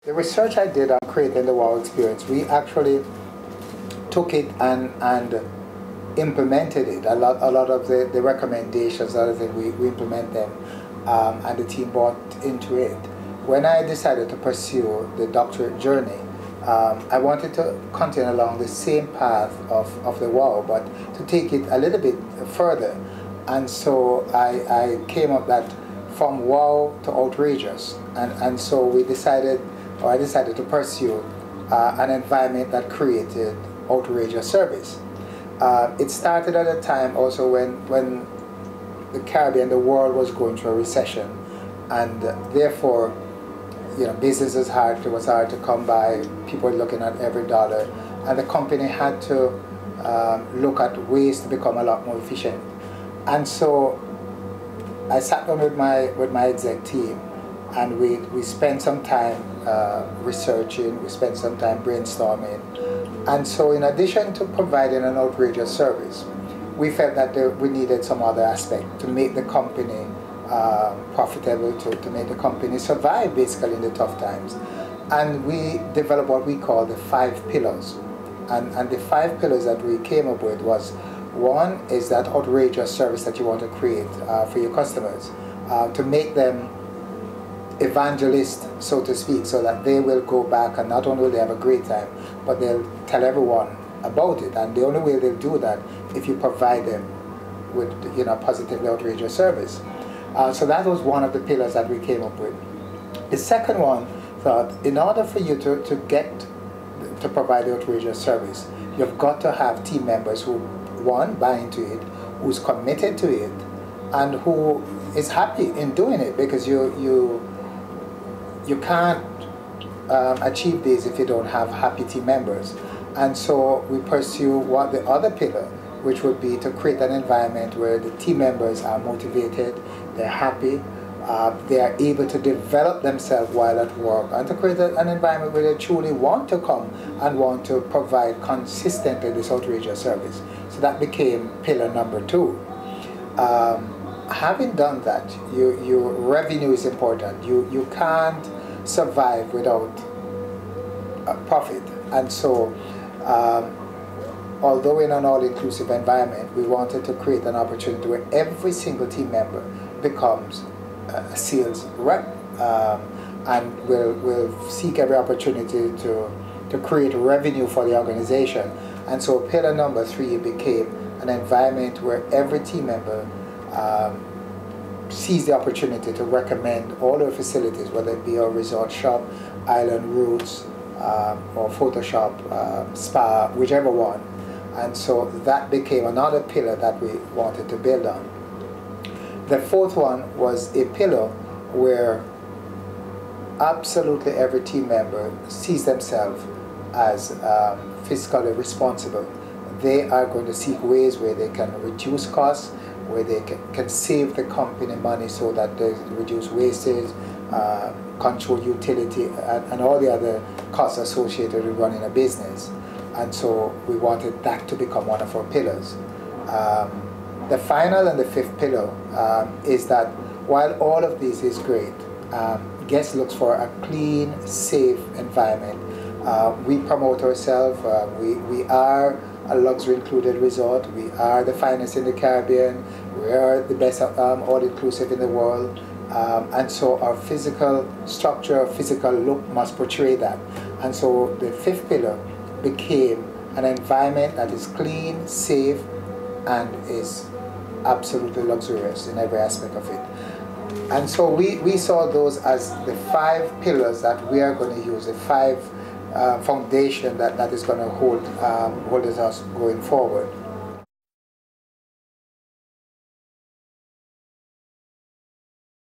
The research I did on creating the WOW experience, we actually took it and implemented it. A lot of the recommendations, other things, we implement them, and the team bought into it. When I decided to pursue the doctorate journey, I wanted to continue along the same path of the WOW, but to take it a little bit further. And so I came up that from WOW to outrageous, and so I decided to pursue an environment that created outrageous service. It started at a time also when the Caribbean, the world was going through a recession, and therefore, business was hard to come by. People were looking at every dollar, and the company had to look at ways to become a lot more efficient. And so I sat down with my exec team, and we spent some time researching, we spent some time brainstorming. And so in addition to providing an outrageous service, we felt that we needed some other aspect to make the company profitable, to make the company survive basically in the tough times. And we developed what we call the 5 pillars. And the 5 pillars that we came up with was, one is that outrageous service that you want to create for your customers, to make them evangelists, so to speak, so that they will go back and not only will they have a great time, but they'll tell everyone about it. And the only way they'll do that if you provide them with positively outrageous service. So that was one of the pillars that we came up with. The second one thought, in order for you to provide the outrageous service, you've got to have team members who, one, buy into it, who's committed to it, and who is happy in doing it, because you can't achieve this if you don't have happy team members. And so we pursue the other pillar, which would be to create an environment where the team members are motivated, they're happy, they are able to develop themselves while at work, and to create an environment where they truly want to come and want to provide consistently this outrageous service. So that became pillar number 2. Having done that, your revenue is important. You can't survive without profit. And so, although in an all-inclusive environment, we wanted to create an opportunity where every single team member becomes a sales rep, and will seek every opportunity to create revenue for the organization. And so pillar number 3 became an environment where every team member sees the opportunity to recommend all our facilities, whether it be our resort shop, island roots, or Photoshop, spa, whichever one. And so that became another pillar that we wanted to build on. The 4th one was a pillar where absolutely every team member sees themselves as fiscally responsible. They are going to seek ways where they can reduce costs, where they can save the company money so that they reduce wastage, control utility, and all the other costs associated with running a business. And so we wanted that to become one of our pillars. The final and the 5th pillar is that while all of this is great, guests look for a clean, safe environment. We promote ourselves. We are a luxury included resort. We are the finest in the Caribbean. We are the best all-inclusive in the world. And so our physical structure, our physical look must portray that. And so the 5th pillar became an environment that is clean, safe, and is absolutely luxurious in every aspect of it. And so we saw those as the 5 pillars that we are going to use, the 5 foundation that is going to hold us going forward.